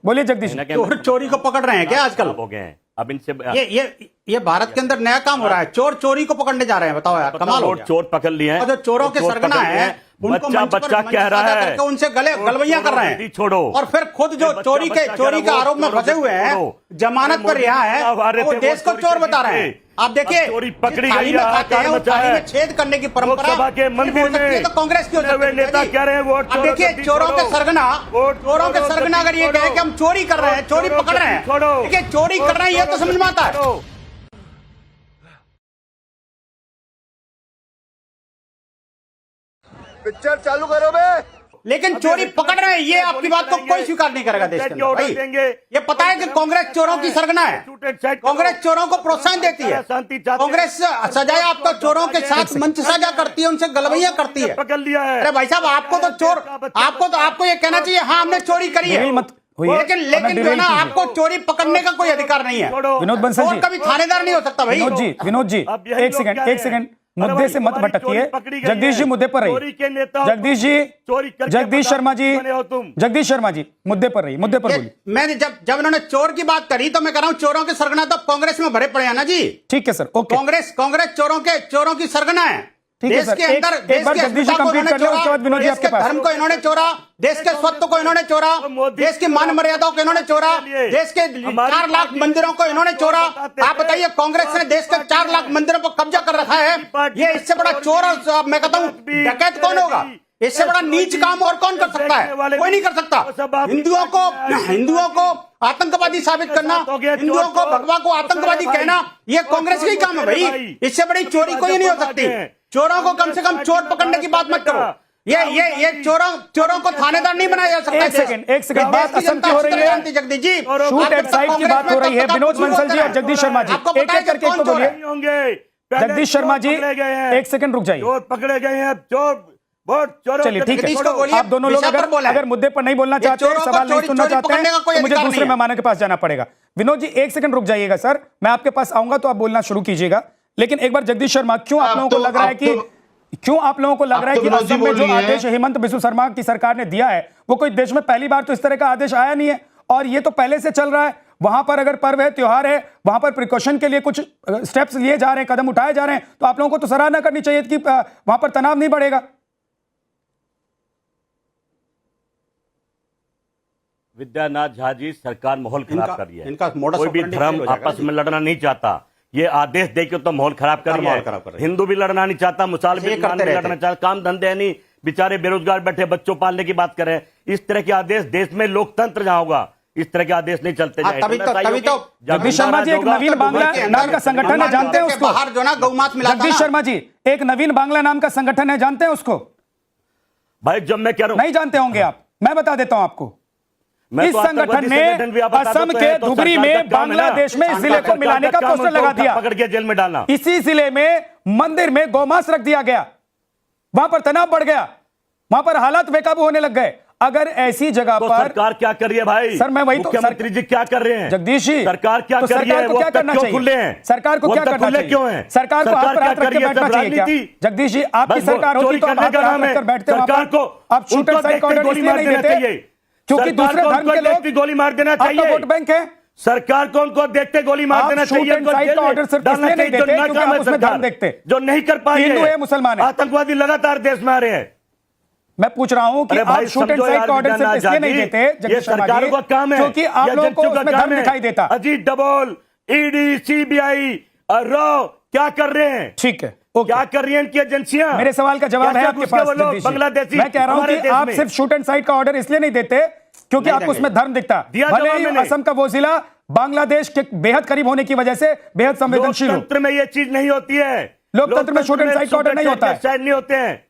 बोलिए जगदीश। चोरी को पकड़ रहे हैं क्या आजकल? हो गए हैं अब इनसे। ये भारत के अंदर नया काम हो रहा है, चोर चोरी को पकड़ने जा रहे हैं। बताओ यार, कमाल हो गया। चोर पकड़ लिए हैं और जो चोरों के सरगना है उनको बच्चा कह रहा है, उनसे गलवैया कर रहे हैं। छोड़ो। और फिर खुद जो चोरी का आरोप में फंसे हुए हैं, जमानत पर रिहा है, वो देश को चोर बता रहे हैं। आप देखिए, चोरी पकड़ी थाली में खाते हैं, उस थाली में छेद करने की परंपरा के मंदिर में तो कांग्रेस की हो सकती है। नेता कह रहे हैं वोट। अब देखिए, चोरों के सरगना अगर ये कहे कि हम चोरी कर रहे हैं, चोरी पकड़ रहे हैं, देखिए चोरी कर रहे हैं, ये तो समझ में आता है। पिक्चर चालू करो बे। लेकिन चोरी पकड़ रहे हैं, ये आपकी बात को कोई स्वीकार नहीं करेगा देश के अंदर भाई। ये पता है कि कांग्रेस चोरों की सरगना है, कांग्रेस चोरों को प्रोत्साहन देती है, कांग्रेस सजाए आपको चोरों के साथ मंच साझा करती है, उनसे गलवैया करती है। पकड़ लिया है। अरे भाई साहब, आपको तो चोर, आपको ये कहना चाहिए हाँ हमने चोरी करी है, लेकिन जो है ना, आपको चोरी पकड़ने का कोई अधिकार नहीं है। विनोद बंसल जी, कभी थानेदार नहीं हो सकता भाई। विनोद जी एक सेकंड मुद्दे से मत भटकिए। जगदीश जी मुद्दे पर रहिए। जगदीश शर्मा जी मुद्दे पर रहिए, मुद्दे पर बोलिए। मैंने जब इन्होंने चोर की बात करी तो मैं कह रहा हूं चोरों के सरगना तो कांग्रेस में भरे पड़े हैं ना जी। ठीक है सर, ओके। कांग्रेस चोरों की सरगना है। ठीक है सर, एक बार जगदीश जी कंप्लीट कर लो, उसके बाद विनोद जी आपके पास। धर्म को इन्होंने चोरा, देश के स्वत्व को इन्होंने चोरा, देश की मान मर्यादाओं को इन्होंने चोरा, देश के 4 लाख मंदिरों को इन्होंने चोरा। आप बताइए, कांग्रेस ने देश के 4 लाख मंदिरों पर कब्जा कर रखा है। ये इससे बड़ा चोर और मैं कहता हूँ डकैत कौन होगा? इससे बड़ा नीच काम और कौन कर सकता है? कोई नहीं कर सकता। हिंदुओं को आतंकवादी साबित करना, हिंदुओं को भगवा को आतंकवादी कहना, ये कांग्रेस का ही काम है भाई। इससे बड़ी चोरी कोई नहीं हो सकती। चोरों को कम से कम चोर पकड़ने की बात मत करो। ये चोरों को थानेदार नहीं बनाया जा सकता। एक सेकंड बात असम की हो रही है, Jagdish ji, shoot at side की बात हो रही है। विनोद बंसल जी और जगदीश शर्मा जी एक एक करके तो बोलिए। जगदीश शर्मा जी एक सेकंड रुक जाइए। चोर पकड़े गए हैं, चोर। चलिए ठीक है, आप दोनों लोग अगर मुद्दे पर नहीं बोलना चाहते, सवाल नहीं सुनना चाहते हैं, तो मुझे दूसरे मेहमानों के पास जाना पड़ेगा। विनोद जी एक सेकंड रुक जाइएगा सर, मैं आपके पास आऊंगा तो आप बोलना शुरू कीजिएगा। लेकिन एक बार जगदीश शर्मा, क्यों आप लोगों को लग रहा है कि असम में जो आदेश हेमंत बिस्वा शर्मा की सरकार ने दिया है, वो कोई देश में पहली बार तो इस तरह का आदेश आया नहीं है, और ये तो पहले से चल रहा है। वहां पर अगर पर्व है, त्योहार है, वहां पर प्रिकॉशन के लिए कुछ स्टेप्स लिए जा रहे हैं, कदम उठाए जा रहे हैं, तो आप लोगों को तो सराहना करनी चाहिए कि वहां पर तनाव नहीं बढ़ेगा। विद्यानाथ झा जी, सरकार माहौल खराब कर रही है। कोई भी धर्म आपस में लड़ना नहीं चाहता। ये आदेश देके तो माहौल खराब कर रही है। हिंदू भी लड़ना नहीं चाहता, मुसलमान भी लड़ना चाहता, काम धंधे नहीं, बेचारे बेरोजगार बैठे बच्चों पालने की बात करें। इस तरह के आदेश देश में लोकतंत्र जहां होगा, इस तरह के आदेश नहीं चलते। तभी तो जगदीश शर्मा जी एक नवीन बांग्ला नाम का संगठन है, जानते हैं उसको? बाहर जो ना गौमांस मिला। जगदीश शर्मा जी एक नवीन बांग्ला नाम का संगठन है, जानते हैं उसको? भाई जब मैं कह रहा हूं, नहीं जानते होंगे आप, मैं बता देता हूं आपको। इस संगठन ने असम के धुबरी में बांग्लादेश में इस जिले को मिलाने का पोस्टर लगा दिया, पकड़ के जेल में डालना। इसी जिले में मंदिर में गौमांस रख दिया गया, वहां पर तनाव बढ़ गया, वहां पर हालात बेकाबू होने लग गए। अगर ऐसी जगह पर सरकार क्या कर रही है भाई? सर मैं वही तो, मुख्यमंत्री जी क्या कर रहे हैं? जगदीश जी सरकार क्या कर रही है? सरकार को क्या करना चाहिए? सरकार को क्या करना चाहिए? क्यों है? सरकार को हाथ पर हाथ रख के बैठना चाहिए क्या? जगदीश जी आपकी सरकार होती तो आप हाथ पर हाथ रखकर बैठते, सरकार को आप शूट एट साइड का ऑर्डर इसलिए नहीं देते क्योंकि दूसरे धर्म के लोग गोली मार देना चाहिए। वोट बैंक है, सरकार को उनको देखते गोली मार देना चाहिए। ऑर्डर सिर्फ इसलिए नहीं देते क्योंकि आप उसमें धर्म देखते, जो नहीं कर पाए, हिंदू है मुसलमान है, आतंकवादी लगातार देश में आ रहे हैं। मैं पूछ रहा हूं कि आप शूट एंड साइड का ऑर्डर सिर्फ इसलिए नहीं देते, ये सरकारों का काम है, क्योंकि आप लोगों को उसमें धर्म दिखाई देता। अजीत डबल, ईडी, सीबीआई और रॉ क्या कर रहे हैं? ठीक है, क्या कर रही हैं इनकी एजेंसियां? मेरे सवाल का जवाब है आपके पास बांग्लादेशी। मैं कह रहा हूं कि आप सिर्फ शूट एंड साइड का ऑर्डर इसलिए नहीं देते क्योंकि आपको उसमें धर्म दिखता। भले ही असम का वो जिला बांग्लादेश के बेहद करीब होने की वजह से बेहद संवेदनशील। लोकतंत्र में ये चीज नहीं होती है। लोकतंत्र में शूट एंड साइड का ऑर्डर नहीं होता है, नहीं होते हैं।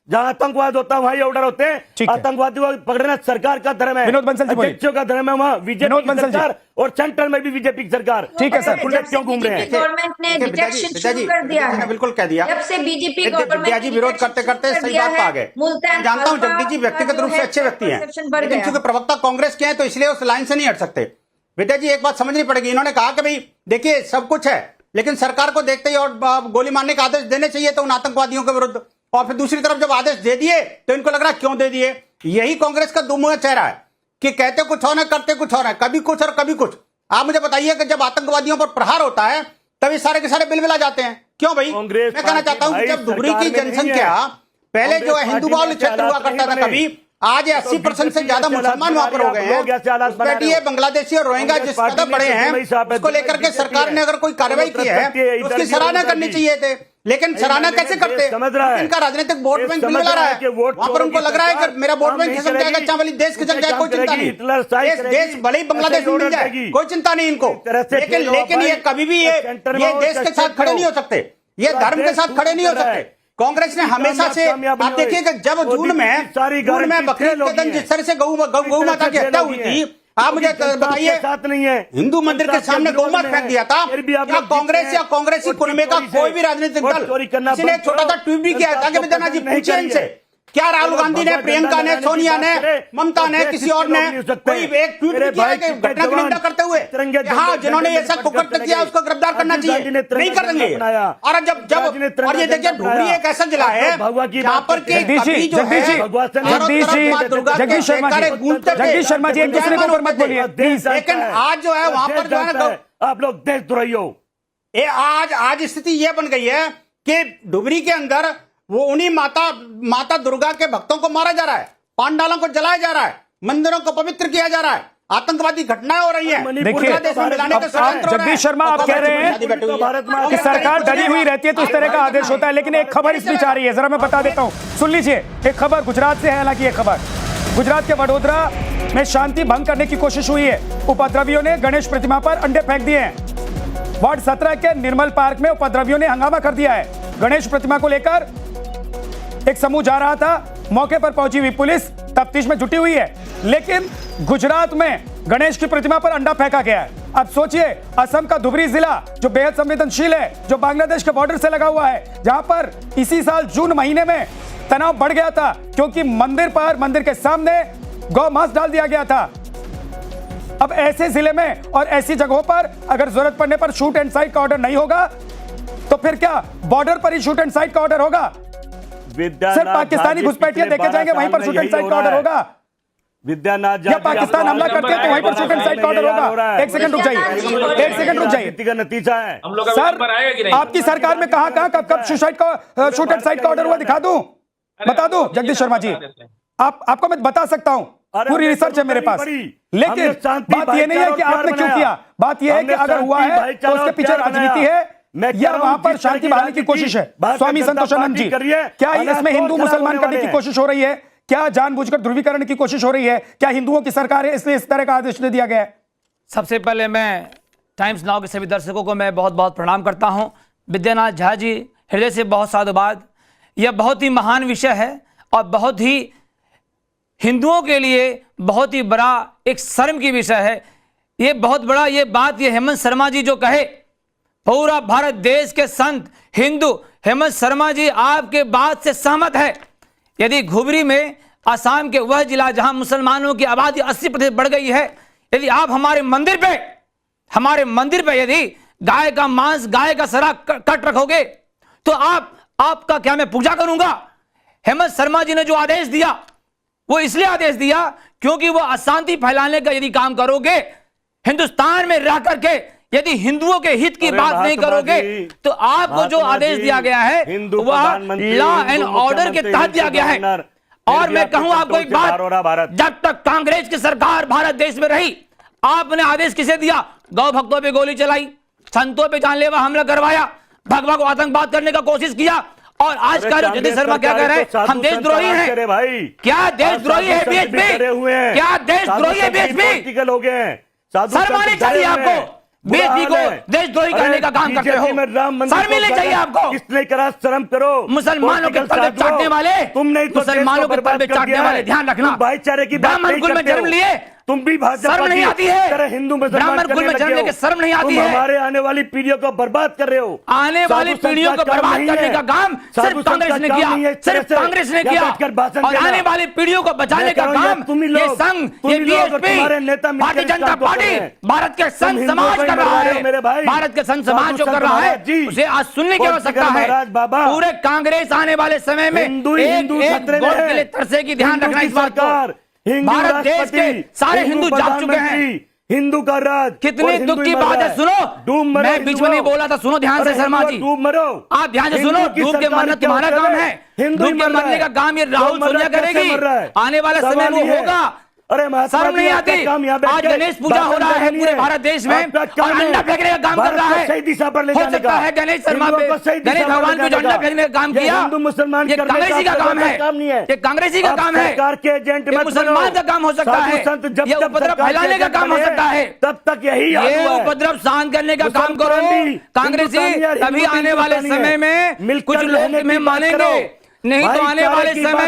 जहां आतंकवाद होता है वहीं ऑर्डर होते हैं। आतंकवादियों को पकड़ना सरकार का धर्म है, विनोद बंसल जी अध्यक्षों का धर्म है। वहां बीजेपी की सरकार और सेंट्रल में भी बीजेपी की सरकार। ठीक है सर, क्यों घूम रहे हैं? गवर्नमेंट ने डिटेक्शन शुरू कर दिया है, बिल्कुल कह दिया। जब से बीजेपी गवर्नमेंट जी विरोध करते करते सही बात आ गए। जानता हूं जगदीश जी व्यक्तिगत रूप से अच्छे व्यक्ति हैं, लेकिन चूंकि प्रवक्ता कांग्रेस के हैं तो इसलिए उस लाइन से नहीं हट सकते। विद्या जी एक बात समझनी पड़ेगी। इन्होंने कहा कि भाई देखिए सब कुछ है, लेकिन सरकार को देखते ही और गोली मारने का आदेश देने चाहिए तो उन आतंकवादियों के विरुद्ध, और फिर दूसरी तरफ जब आदेश दे दिए तो इनको लग रहा क्यों दे दिए। यही कांग्रेस का दुमुहा चेहरा है। कि कहते कुछ और है, करते कुछ और है, कभी कुछ और कभी कुछ। आप मुझे बताइए कि जब आतंकवादियों पर प्रहार होता है तभी सारे के सारे बिलबिला जाते हैं, क्यों भाई? मैं कहना चाहता हूं कि जब धुबरी की जनसंख्या पहले जो है हिंदू बाहुल्य क्षेत्र हुआ करता था, कभी आज 80% से ज्यादा मुसलमान वहां पर हो गए हैं। बैठिए, बांग्लादेशी और रोहिंग्या जिस कदम बढ़े हैं उसको लेकर के सरकार ने अगर कोई कार्रवाई की है उसकी सराहना करनी चाहिए थे, लेकिन सराहना कैसे करते? इनका राजनीतिक वोट बैंक बिलबिला रहा है, वहां पर उनको लग रहा है कि मेरा वोट बैंक खिसक जाएगा, चावली देश खिसक जाए, कोई चिंता नहीं। देश भले ही बांग्लादेश में मिल जाए, कोई चिंता नहीं इनको, लेकिन ये कभी भी ये देश के साथ खड़े नहीं हो सकते, ये धर्म के साथ खड़े नहीं हो सकते। कांग्रेस ने हमेशा से, आप देखिए कि जब जून में बकरीद के दिन जिस तरह से गौ माता की हत्या हुई थी, आप मुझे बताइए, साथ नहीं है, हिंदू मंदिर के सामने गौमात फेंक दिया था, क्या कांग्रेस या कांग्रेसी कुनबे का कोई भी राजनीतिक दल किसी ने छोटा सा ट्वीट भी किया था कि विद्यानाथ जी पूछिए इनसे, क्या राहुल गांधी ने, प्रियंका ने, सोनिया ने, ममता ने, किसी और ने कोई एक ट्वीट भी किया है कि घटना की निंदा करते हुए हाँ जिन्होंने ऐसा कुकर्म किया उसको गिरफ्तार करना चाहिए? नहीं करेंगे। और जब और ये देखिए धुबरी एक ऐसा जिला है जहाँ पर जगदीश शर्मा जी एक दूसरे के ऊपर मत बोलिए, लेकिन आज जो है वहां पर जो है ना, आप लोग देशद्रोही हो। आज स्थिति ये बन गई है कि धुबरी के अंदर वो उन्हीं माता दुर्गा के भक्तों को मारा जा रहा है, पांडालों को जलाया जा रहा है, मंदिरों को पवित्र किया जा रहा है, आतंकवादी घटनाएं हो रही हैं। देखिए, जगदीश शर्मा आप कह रहे हैं कि सरकार डरी हुई रहती है तो इस तरह का आदेश होता है, लेकिन एक खबर इस बीच आ रही है, जरा मैं बता देता हूं, सुन लीजिए। एक खबर गुजरात से है, हालांकि ये खबर गुजरात के वडोदरा में शांति भंग करने की कोशिश हुई है। उपद्रवियों ने गणेश प्रतिमा पर अंडे फेंक दिए हैं। वार्ड 17 के निर्मल पार्क में उपद्रवियों ने हंगामा कर दिया है। गणेश प्रतिमा को लेकर एक समूह जा रहा था, मौके पर पहुंची हुई पुलिस तफ्तीश में जुटी हुई है, लेकिन गुजरात में गणेश की प्रतिमा पर अंडा फेंका गया है। अब सोचिए, असम का धुबरी जिला जो बेहद संवेदनशील है, जो बांग्लादेश के बॉर्डर से लगा हुआ है, जहां पर इसी साल जून महीने में तनाव बढ़ गया था क्योंकि मंदिर के सामने गौ मांस डाल दिया गया था। अब ऐसे जिले में और ऐसी जगहों पर अगर जरूरत पड़ने पर शूट एंड साइट का ऑर्डर नहीं होगा तो फिर क्या बॉर्डर पर ही शूट एंड साइट का ऑर्डर होगा? सिर्फ पाकिस्तानी घुसपैठिए देखे जाएंगे, वहीं पर शूट एंड साइट का ऑर्डर होगा। विद्यानाथ या पाकिस्तान हमला करते हैं तो वहीं पर शूट एंड साइट का ऑर्डर होगा। एक सेकंड रुक जाइए, एक सेकंड रुक जाइए। का नतीजा है सर, आपकी सरकार में कहां कब शूट एंड साइट का ऑर्डर हुआ, दिखा दूं, बता दूं? जगदीश शर्मा जी, आपको मैं बता सकता हूं, पूरी रिसर्च है मेरे पास, लेकिन बात यह नहीं है कि आपने क्यों किया, बात यह है कि अगर हुआ है तो उसके पीछे राजनीति है या वहां पर शांति बहाली की कोशिश है। स्वामी संतोषानंद जी, क्या इसमें हिंदू मुसलमान करने की कोशिश हो रही है? क्या जानबूझकर ध्रुवीकरण की कोशिश हो रही है? क्या हिंदुओं की सरकार है इसलिए इस तरह का आदेश दे दिया गया है? सबसे पहले मैं टाइम्स नाउ के सभी दर्शकों को मैं बहुत बहुत प्रणाम करता हूं। विद्यानाथ झा जी, हृदय से बहुत साधुवाद। यह बहुत ही महान विषय है और बहुत ही हिंदुओं के लिए बहुत ही बड़ा एक शर्म की विषय है। ये बहुत बड़ा ये बात ये हेमंत शर्मा जी जो कहे, पूरा भारत देश के संत हिंदू हेमंत शर्मा जी आपके बात से सहमत है। यदि धुबरी में असम के वह जिला जहां मुसलमानों की आबादी 80% बढ़ गई है, यदि आप हमारे मंदिर पे यदि गाय का मांस, गाय का सरा कट रखोगे तो आपका क्या मैं पूजा करूंगा? हेमंत शर्मा जी ने जो आदेश दिया वो इसलिए आदेश दिया क्योंकि वो अशांति फैलाने का यदि काम करोगे, हिंदुस्तान में रह करके यदि हिंदुओं के हित की बात नहीं करोगे तो आपको जो आदेश दिया गया है वह लॉ एंड ऑर्डर के तहत दिया गया है। और मैं कहूं आपको एक बात, जब तक कांग्रेस की सरकार भारत देश में रही, आपने आदेश किसे दिया? गौ भक्तों पे गोली चलाई, संतों पे जानलेवा हमला करवाया, भगवा को आतंकवाद करने का कोशिश किया। और आज का जगदीश शर्मा क्या कह रहे हैं? हम देशद्रोही हैं। क्या देशद्रोही है बीएचपी? क्या देशद्रोही है बीएचपी? शर्म आनी चाहिए आपको। बीएचपी को देशद्रोही करने का काम करते हो, शर्म मिलनी चाहिए आपको। इसने करा, शर्म करो। मुसलमानों के तलबे चाटने वाले, तुम नहीं, मुसलमानों के तलबे चाटने वाले, ध्यान रखना। भाईचारे की ब्राह्मण कुल में जन्म लिए, तुम भी शर्म नहीं आती है? हिंदू ब्राह्मण कुल में जन्म लेके शर्म नहीं आती है? हमारे आने वाली पीढ़ियों को बर्बाद कर रहे हो। आने वाली पीढ़ियों को बर्बाद करने का काम सिर्फ कांग्रेस ने किया, सिर्फ कांग्रेस ने किया। और आने वाली पीढ़ियों को बचाने का काम ये संघ, ये बीएचपी, भारतीय जनता पार्टी, भारत के संत समाज कर रहा है। भारत के संत समाज जो कर रहा है उसे आज सुनने की आवश्यकता है। पूरे कांग्रेस आने वाले समय में एक वोट के लिए तरसेगी, ध्यान रखना इस बात को। भारत देश के सारे हिंदू जाग चुके हैं। हिंदू का राज, कितने दुख की बात है, सुनो, मैं बीच में नहीं बोला था, सुनो ध्यान से शर्मा जी, डूब मरो, आप ध्यान से सुनो। डूब के मरना तुम्हारा काम है, डूब के मरने का काम ये राहुल सोनिया करेगी, आने वाले समय में होगा। अरे शर्म नहीं आती? आज गणेश पूजा हो रहा है पूरे भारत देश में और अंडा फेंकने का काम कर रहा है। सही दिशा पर ले हो जाने सकता का, है गणेश शर्मा पे गणेश भगवान को जो अंडा फेंकने का काम किया, हिंदू मुसलमान ये कांग्रेसी का काम है, नहीं है, ये कांग्रेसी का काम है, सरकार के एजेंट ये मुसलमान का काम हो सकता है, ये उपद्रव फैलाने का काम हो सकता है, तब तक यही ये उपद्रव शांत करने का काम करो कांग्रेसी, तभी आने वाले समय में कुछ लोग में मानेंगे, नहीं तो आने वाले समय